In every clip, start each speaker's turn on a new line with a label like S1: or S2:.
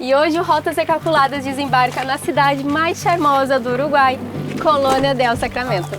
S1: E hoje o Rotas Recalculadas desembarca na cidade mais charmosa do Uruguai, Colônia del Sacramento.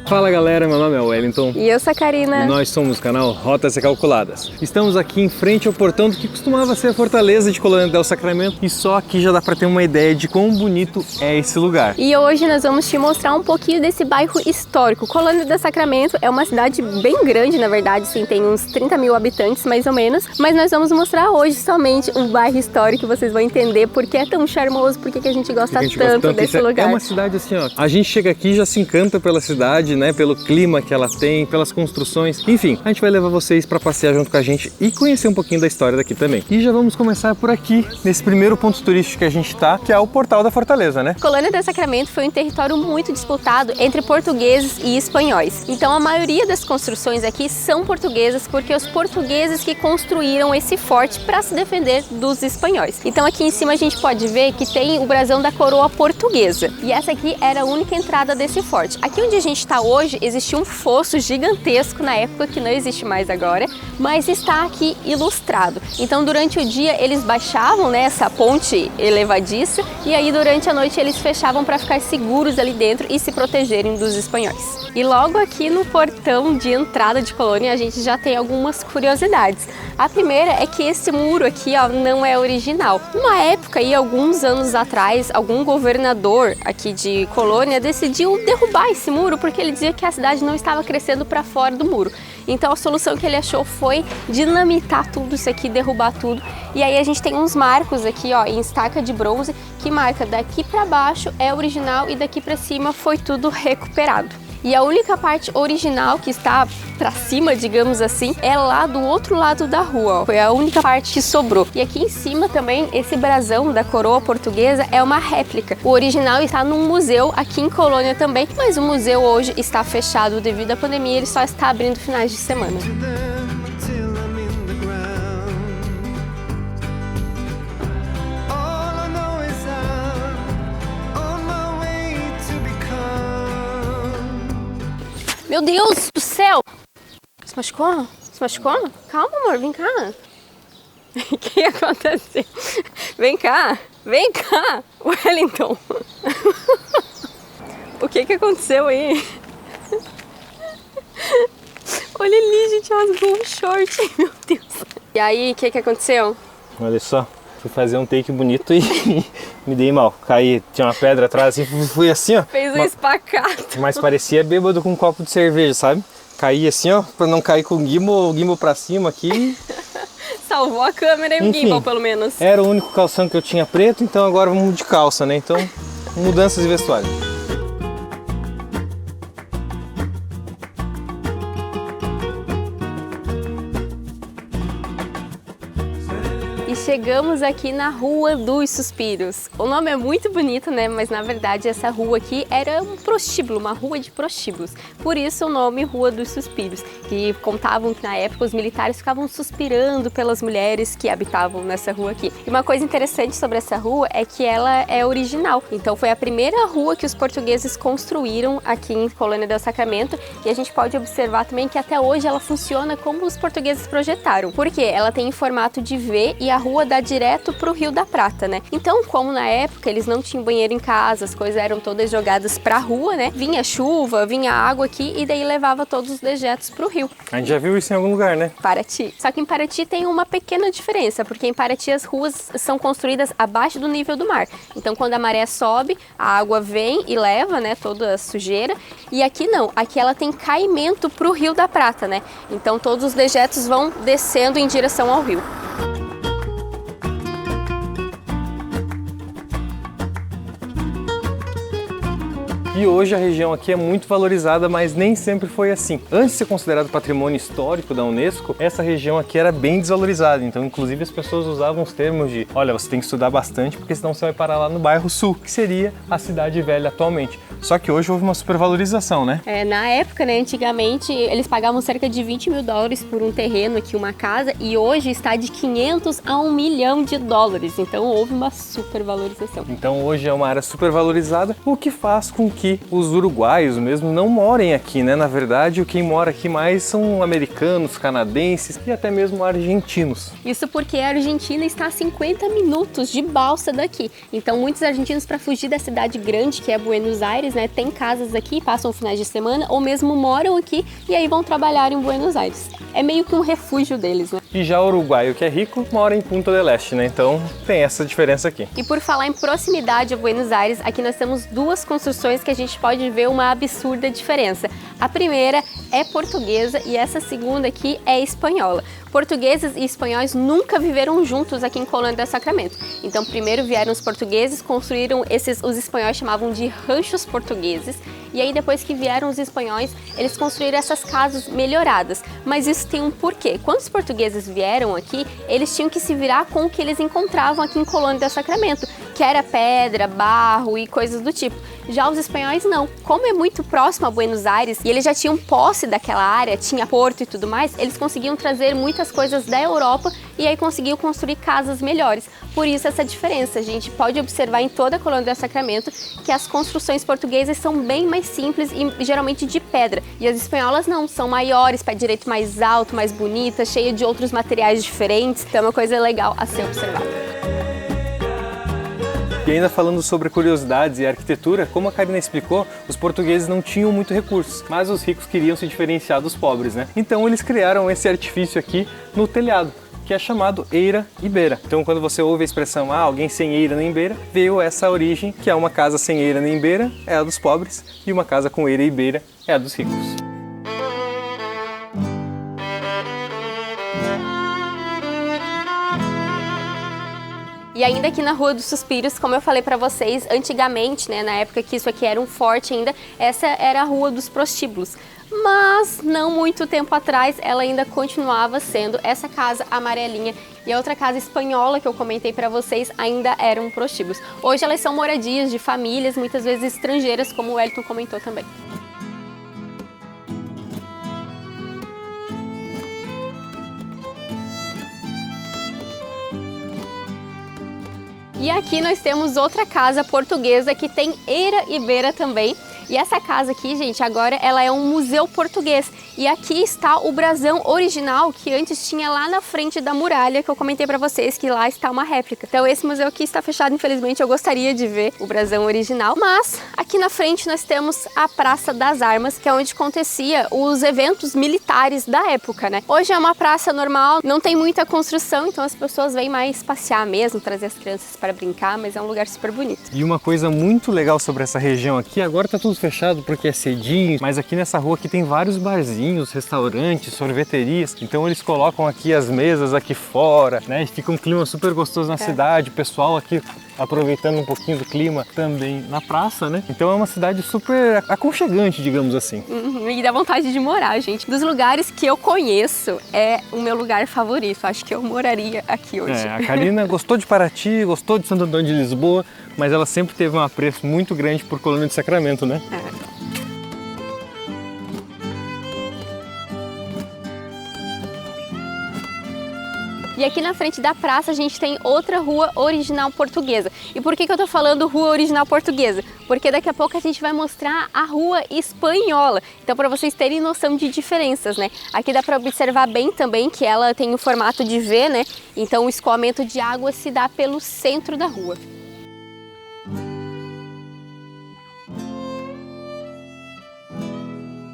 S2: Fala galera, meu nome é Wellington.
S1: E eu sou a Karina.
S2: E nós somos o canal Rotas Recalculadas. Estamos aqui em frente ao portão do que costumava ser a fortaleza de Colônia del Sacramento e só aqui já dá pra ter uma ideia de quão bonito é esse lugar.
S1: E hoje nós vamos te mostrar um pouquinho desse bairro histórico. Colônia del Sacramento é uma cidade bem grande, na verdade, sim, tem uns 30 mil habitantes mais ou menos, mas nós vamos mostrar hoje somente um bairro histórico, vocês vão entender por que é tão charmoso, por que a gente gosta tanto desse lugar.
S2: É uma cidade assim, ó, a gente chega aqui e já se encanta pela cidade, né, pelo clima que ela tem, pelas construções, enfim, a gente vai levar vocês para passear junto com a gente e conhecer um pouquinho da história daqui também. E já vamos começar por aqui, nesse primeiro ponto turístico que a gente tá, que é o Portal da Fortaleza, né?
S1: Colônia del Sacramento foi um território muito disputado entre portugueses e espanhóis. Então a maioria das construções aqui são portuguesas porque os portugueses que construíram esse forte para se defender dos espanhóis. Então aqui em cima a gente pode ver que tem o brasão da coroa portuguesa. E essa aqui era a única entrada desse forte. Aqui onde a gente está hoje existia um fosso gigantesco na época, que não existe mais agora, mas está aqui ilustrado. Então durante o dia eles baixavam, né, essa ponte elevadiça e aí durante a noite eles fechavam para ficar seguros ali dentro e se protegerem dos espanhóis. E logo aqui no portão de entrada de Colônia a gente já tem algumas curiosidades. A primeira é que esse muro aqui, ó, não é original. Numa época aí, alguns anos atrás, algum governador aqui de Colônia decidiu derrubar esse muro porque ele dizia que a cidade não estava crescendo para fora do muro. Então a solução que ele achou foi dinamitar tudo isso aqui, derrubar tudo. E aí a gente tem uns marcos aqui, ó, em estaca de bronze, que marca daqui para baixo é original e daqui para cima foi tudo recuperado. E a única parte original que está para cima, digamos assim, é lá do outro lado da rua, ó. Foi a única parte que sobrou. E aqui em cima também, esse brasão da coroa portuguesa é uma réplica. O original está num museu aqui em Colônia também, mas o museu hoje está fechado devido à pandemia, ele só está abrindo finais de semana. Meu Deus do céu! Se machucou? Se machucou? Calma, amor, vem cá. O que aconteceu? Vem cá, Wellington. O que aconteceu aí? Olha ali, gente, rasgou um short, meu Deus. E aí, o que aconteceu?
S2: Olha só, fui fazer um take bonito e me dei mal. Caí, tinha uma pedra atrás e fui assim, ó.
S1: Fez um espacate.
S2: Mas parecia bêbado com um copo de cerveja, sabe? Caí assim, ó, pra não cair com o gimbal pra cima aqui.
S1: Salvou a câmera e o gimbal, pelo menos.
S2: Era o único calção que eu tinha preto, então agora vamos de calça, né? Então, mudanças de vestuário.
S1: Chegamos aqui na Rua dos Suspiros. O nome é muito bonito, né? Mas na verdade essa rua aqui era um prostíbulo, uma rua de prostíbulos. Por isso o nome Rua dos Suspiros, que contavam que na época os militares ficavam suspirando pelas mulheres que habitavam nessa rua aqui. E uma coisa interessante sobre essa rua é que ela é original. Então foi a primeira rua que os portugueses construíram aqui em Colônia del Sacramento e a gente pode observar também que até hoje ela funciona como os portugueses projetaram. Porque ela tem em formato de V e a rua dá direto para o Rio da Prata, né? Então, como na época eles não tinham banheiro em casa, as coisas eram todas jogadas para a rua, né? Vinha chuva, vinha água aqui e daí levava todos os dejetos para o rio.
S2: A gente já viu isso em algum lugar, né?
S1: Paraty. Só que em Paraty tem uma pequena diferença, porque em Paraty as ruas são construídas abaixo do nível do mar. Então, quando a maré sobe, a água vem e leva, né, toda a sujeira. E aqui não, aqui ela tem caimento para o Rio da Prata, né? Então, todos os dejetos vão descendo em direção ao rio.
S2: E hoje a região aqui é muito valorizada, mas nem sempre foi assim. Antes de ser considerado patrimônio histórico da Unesco, essa região aqui era bem desvalorizada. Então, inclusive, as pessoas usavam os termos de: olha, você tem que estudar bastante, porque senão você vai parar lá no bairro Sul, que seria a Cidade Velha atualmente. Só que hoje houve uma supervalorização, né?
S1: Na época, né, antigamente, eles pagavam cerca de 20 mil dólares por um terreno aqui, uma casa, e hoje está de 500 a 1 milhão de dólares. Então, houve uma supervalorização.
S2: Então, hoje é uma área supervalorizada, o que faz com que que os uruguaios mesmo não morem aqui, né? Na verdade, quem mora aqui mais são americanos, canadenses e até mesmo argentinos.
S1: Isso porque a Argentina está a 50 minutos de balsa daqui. Então, muitos argentinos, para fugir da cidade grande, que é Buenos Aires, né, tem casas aqui, passam finais de semana ou mesmo moram aqui e aí vão trabalhar em Buenos Aires. É meio que um refúgio deles, né?
S2: E já o uruguaio, que é rico, mora em Punta del Este, né? Então tem essa diferença aqui.
S1: E por falar em proximidade a Buenos Aires, aqui nós temos duas construções que a gente pode ver uma absurda diferença. A primeira é portuguesa e essa segunda aqui é espanhola. Portugueses e espanhóis nunca viveram juntos aqui em Colônia del Sacramento. Então primeiro vieram os portugueses, construíram os espanhóis chamavam de ranchos portugueses. E aí depois que vieram os espanhóis, eles construíram essas casas melhoradas. Mas isso tem um porquê. Quando os portugueses vieram aqui, eles tinham que se virar com o que eles encontravam aqui em Colônia del Sacramento, que era pedra, barro e coisas do tipo. Já os espanhóis não. Como é muito próximo a Buenos Aires e eles já tinham posse daquela área, tinha porto e tudo mais, eles conseguiam trazer muitas coisas da Europa e aí conseguiam construir casas melhores. Por isso essa diferença. A gente pode observar em toda a Colônia del Sacramento que as construções portuguesas são bem mais simples e geralmente de pedra. E as espanholas não, são maiores, pé direito mais alto, mais bonita, cheia de outros materiais diferentes. Então é uma coisa legal a ser observada.
S2: E ainda falando sobre curiosidades e arquitetura, como a Karina explicou, os portugueses não tinham muito recursos, mas os ricos queriam se diferenciar dos pobres, né? Então eles criaram esse artifício aqui no telhado, que é chamado eira e beira. Então quando você ouve a expressão, alguém sem eira nem beira, veio essa origem, que é uma casa sem eira nem beira, é a dos pobres, e uma casa com eira e beira é a dos ricos.
S1: E ainda aqui na Rua dos Suspiros, como eu falei pra vocês, antigamente, né, na época que isso aqui era um forte ainda, essa era a Rua dos Prostíbulos. Mas não muito tempo atrás ela ainda continuava sendo essa casa amarelinha e a outra casa espanhola que eu comentei pra vocês ainda eram prostíbulos. Hoje elas são moradias de famílias, muitas vezes estrangeiras, como o Wellington comentou também. E aqui nós temos outra casa portuguesa que tem eira e beira também. E essa casa aqui, gente, agora ela é um museu português. E aqui está o brasão original que antes tinha lá na frente da muralha, que eu comentei pra vocês que lá está uma réplica. Então esse museu aqui está fechado, infelizmente eu gostaria de ver o brasão original. Mas aqui na frente nós temos a Praça das Armas, que é onde acontecia os eventos militares da época, né? Hoje é uma praça normal, não tem muita construção, então as pessoas vêm mais passear mesmo, trazer as crianças para brincar, mas é um lugar super bonito.
S2: E uma coisa muito legal sobre essa região aqui, agora tá tudo fechado porque é cedinho, mas aqui nessa rua aqui tem vários barzinhos, restaurantes, sorveterias, então eles colocam aqui as mesas aqui fora, né, e fica um clima super gostoso na cidade, o pessoal aqui aproveitando um pouquinho do clima também na praça, né, então é uma cidade super aconchegante, digamos assim.
S1: E dá vontade de morar, gente. Dos lugares que eu conheço, é o meu lugar favorito, acho que eu moraria aqui hoje.
S2: A Karina gostou de Paraty, gostou de Santo Antônio de Lisboa, mas ela sempre teve um apreço muito grande por Colônia do Sacramento, né?
S1: E aqui na frente da praça a gente tem outra rua original portuguesa. E por que eu tô falando rua original portuguesa? Porque daqui a pouco a gente vai mostrar a rua espanhola. Então para vocês terem noção de diferenças, né? Aqui dá para observar bem também que ela tem o formato de V, né? Então o escoamento de água se dá pelo centro da rua.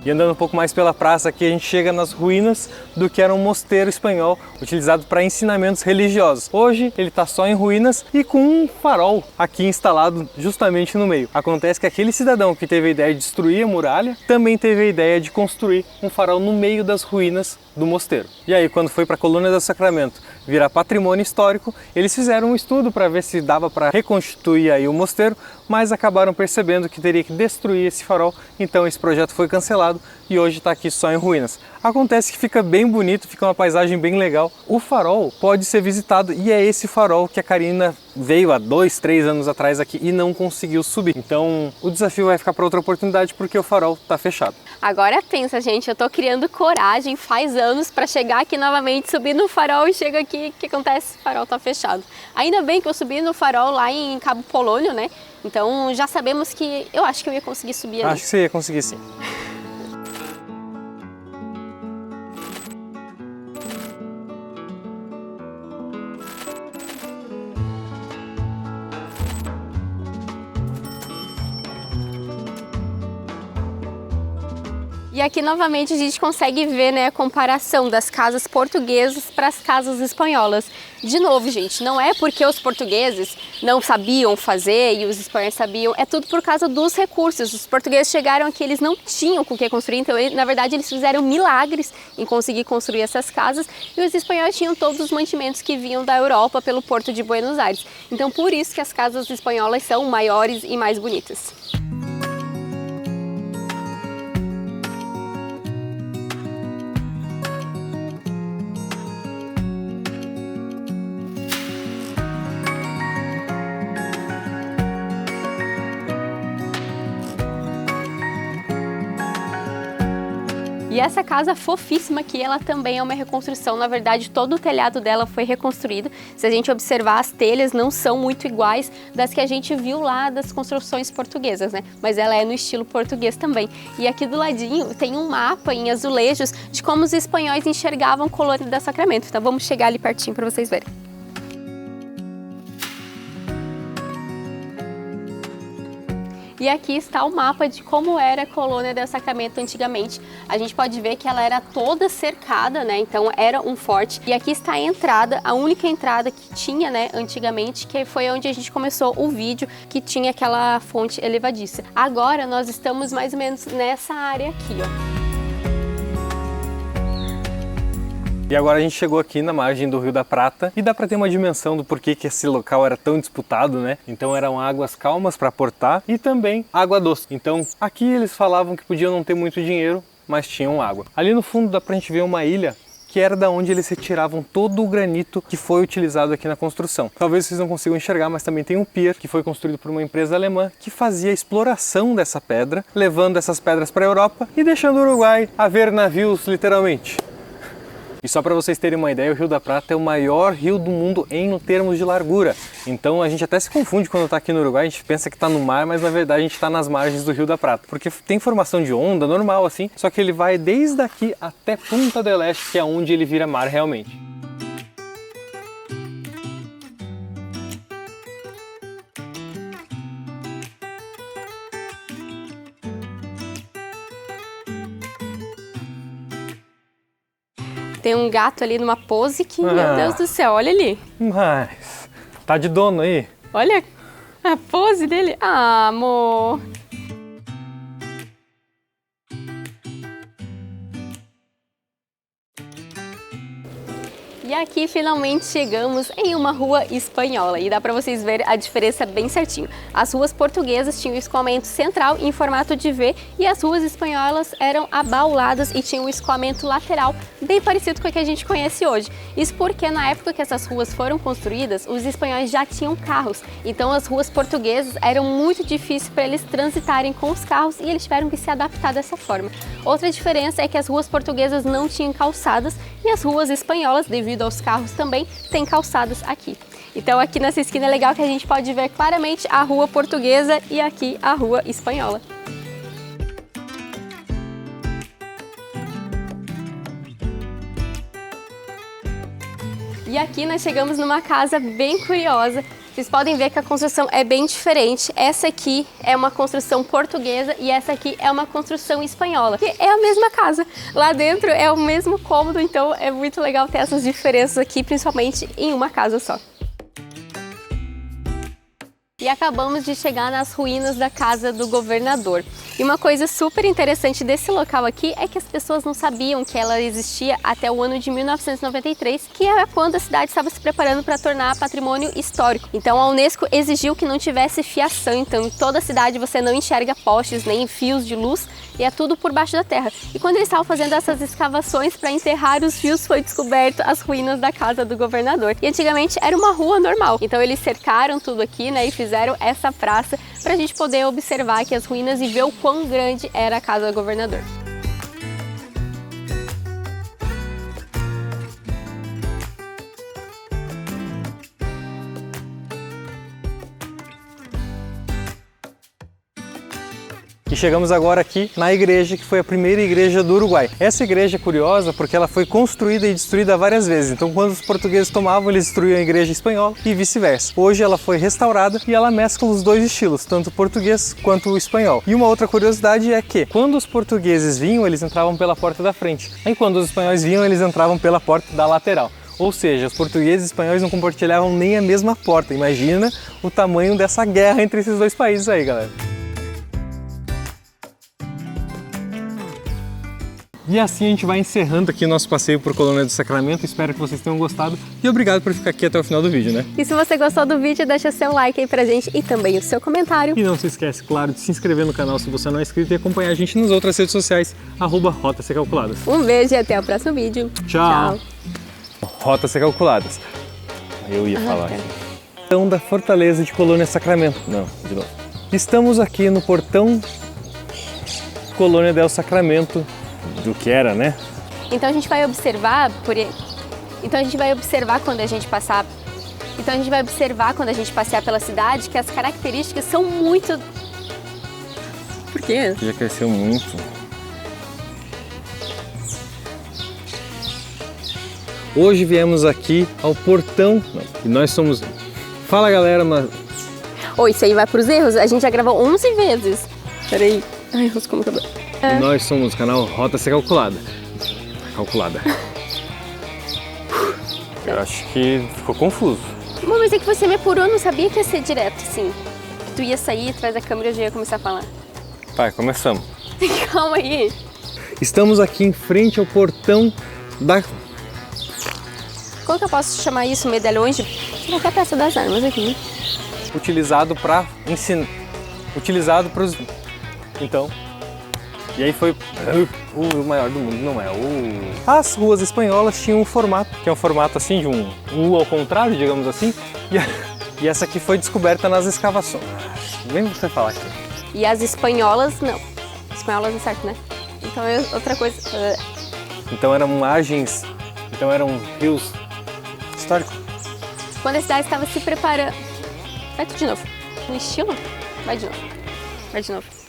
S2: E andando um pouco mais pela praça aqui, a gente chega nas ruínas do que era um mosteiro espanhol utilizado para ensinamentos religiosos. Hoje ele está só em ruínas e com um farol aqui instalado justamente no meio. Acontece que aquele cidadão que teve a ideia de destruir a muralha também teve a ideia de construir um farol no meio das ruínas do mosteiro. E aí, quando foi para a Colônia do Sacramento virar patrimônio histórico, eles fizeram um estudo para ver se dava para reconstituir aí o mosteiro, mas acabaram percebendo que teria que destruir esse farol, então esse projeto foi cancelado e hoje está aqui só em ruínas. Acontece que fica bem bonito, fica uma paisagem bem legal. O farol pode ser visitado e é esse farol que a Karina veio há 2, 3 anos atrás aqui e não conseguiu subir. Então o desafio vai ficar para outra oportunidade porque o farol está fechado.
S1: Agora pensa, gente, eu tô criando coragem faz anos para chegar aqui novamente, subir no farol e chega aqui, o que acontece? O farol tá fechado. Ainda bem que eu subi no farol lá em Cabo Polônio, né? Então já sabemos que eu acho que eu ia conseguir subir ali.
S2: Acho que você ia conseguir sim.
S1: E aqui novamente a gente consegue ver, né, a comparação das casas portuguesas para as casas espanholas. De novo, gente, não é porque os portugueses não sabiam fazer e os espanhóis sabiam, é tudo por causa dos recursos. Os portugueses chegaram aqui, eles não tinham com o que construir, então na verdade eles fizeram milagres em conseguir construir essas casas, e os espanhóis tinham todos os mantimentos que vinham da Europa pelo porto de Buenos Aires. Então por isso que as casas espanholas são maiores e mais bonitas. E essa casa fofíssima aqui, ela também é uma reconstrução. Na verdade, todo o telhado dela foi reconstruído. Se a gente observar, as telhas não são muito iguais das que a gente viu lá das construções portuguesas, né? Mas ela é no estilo português também. E aqui do ladinho tem um mapa em azulejos de como os espanhóis enxergavam Colônia del Sacramento. Então vamos chegar ali pertinho para vocês verem. E aqui está o mapa de como era a Colônia del Sacramento antigamente. A gente pode ver que ela era toda cercada, né? Então era um forte. E aqui está a entrada, a única entrada que tinha, né, antigamente, que foi onde a gente começou o vídeo, que tinha aquela fonte elevadiça. Agora nós estamos mais ou menos nessa área aqui, ó.
S2: E agora a gente chegou aqui na margem do Rio da Prata e dá para ter uma dimensão do porquê que esse local era tão disputado, né? Então eram águas calmas para portar e também água doce. Então aqui eles falavam que podiam não ter muito dinheiro, mas tinham água. Ali no fundo dá pra gente ver uma ilha que era da onde eles retiravam todo o granito que foi utilizado aqui na construção. Talvez vocês não consigam enxergar, mas também tem um pier que foi construído por uma empresa alemã que fazia a exploração dessa pedra, levando essas pedras para a Europa e deixando o Uruguai a ver navios, literalmente. E só para vocês terem uma ideia, o Rio da Prata é o maior rio do mundo em termos de largura. Então a gente até se confunde quando está aqui no Uruguai, a gente pensa que está no mar, mas na verdade a gente está nas margens do Rio da Prata. Porque tem formação de onda normal assim, só que ele vai desde aqui até Punta del Este, que é onde ele vira mar realmente.
S1: Tem um gato ali numa pose que, meu Deus do céu, olha ali.
S2: Mas tá de dono aí.
S1: Olha a pose dele. Ah, amor. E aqui finalmente chegamos em uma rua espanhola e dá para vocês verem a diferença bem certinho. As ruas portuguesas tinham o escoamento central em formato de V e as ruas espanholas eram abauladas e tinham um escoamento lateral bem parecido com o que a gente conhece hoje. Isso porque na época que essas ruas foram construídas, os espanhóis já tinham carros, então as ruas portuguesas eram muito difíceis para eles transitarem com os carros e eles tiveram que se adaptar dessa forma. Outra diferença é que as ruas portuguesas não tinham calçadas e as ruas espanholas, devido aos carros também, têm calçadas aqui. Então aqui nessa esquina é legal que a gente pode ver claramente a rua portuguesa e aqui a rua espanhola. E aqui nós chegamos numa casa bem curiosa. Vocês podem ver que a construção é bem diferente. Essa aqui é uma construção portuguesa e essa aqui é uma construção espanhola. Que é a mesma casa. Lá dentro é o mesmo cômodo, então é muito legal ter essas diferenças aqui, principalmente em uma casa só. E acabamos de chegar nas ruínas da casa do governador. E uma coisa super interessante desse local aqui é que as pessoas não sabiam que ela existia até o ano de 1993, que era quando a cidade estava se preparando para tornar patrimônio histórico. Então a Unesco exigiu que não tivesse fiação, então em toda a cidade você não enxerga postes nem fios de luz, e é tudo por baixo da terra. E quando eles estavam fazendo essas escavações para enterrar os fios, foi descoberto as ruínas da casa do governador. E antigamente era uma rua normal, então eles cercaram tudo aqui, né, e fizeram essa praça para a gente poder observar aqui as ruínas e ver o quão grande era a casa do governador.
S2: E chegamos agora aqui na igreja, que foi a primeira igreja do Uruguai. Essa igreja é curiosa porque ela foi construída e destruída várias vezes. Então, quando os portugueses tomavam, eles destruíam a igreja espanhola e vice-versa. Hoje ela foi restaurada e ela mescla os dois estilos, tanto o português quanto o espanhol. E uma outra curiosidade é que, quando os portugueses vinham, eles entravam pela porta da frente. E quando os espanhóis vinham, eles entravam pela porta da lateral. Ou seja, os portugueses e espanhóis não compartilhavam nem a mesma porta. Imagina o tamanho dessa guerra entre esses dois países aí, galera. E assim a gente vai encerrando aqui o nosso passeio por Colônia do Sacramento. Espero que vocês tenham gostado e obrigado por ficar aqui até o final do vídeo, né?
S1: E se você gostou do vídeo, deixa seu like aí pra gente e também o seu comentário.
S2: E não se esquece, claro, de se inscrever no canal se você não é inscrito e acompanhar a gente nas outras redes sociais, @Rotas Ser Calculadas.
S1: Um beijo e até o próximo vídeo.
S2: Tchau! Rotas Ser Calculadas. Eu ia falar aqui. Portão da Fortaleza de Colônia Sacramento. Não, de novo. Estamos aqui no portão Colônia del Sacramento, do que era, né?
S1: Então a gente vai observar quando a gente passar. Então a gente vai observar quando a gente passear pela cidade que as características são muito. Por quê?
S2: Já cresceu muito. Hoje viemos aqui ao portão e nós somos. Fala, galera, mas.
S1: Oi, isso aí vai pros erros? A gente já gravou 11 vezes. Peraí. Ai, roscou meu cabelo.
S2: E nós somos o canal Rota Ser Calculada. Eu acho que ficou confuso.
S1: Mas é que você me apurou, não sabia que ia ser direto, assim. Que tu ia sair atrás da câmera e eu já ia começar a falar.
S2: Vai, começamos.
S1: Calma aí.
S2: Estamos aqui em frente ao portão da...
S1: Como que eu posso chamar isso? Medalhões de... Qualquer peça das armas aqui.
S2: Utilizado para ensinar... Utilizado para os... Então... E aí foi o maior do mundo, não é? As ruas espanholas tinham um formato, que é um formato assim de um U ao contrário, digamos assim. E essa aqui foi descoberta nas escavações. Vem você falar aqui.
S1: E as espanholas, não. Espanholas não é certo, né? Então é outra coisa.
S2: Então eram margens, então eram rios históricos.
S1: Quando a cidade estava se preparando... Vai tudo de novo. No estilo? Vai de novo. Vai de novo.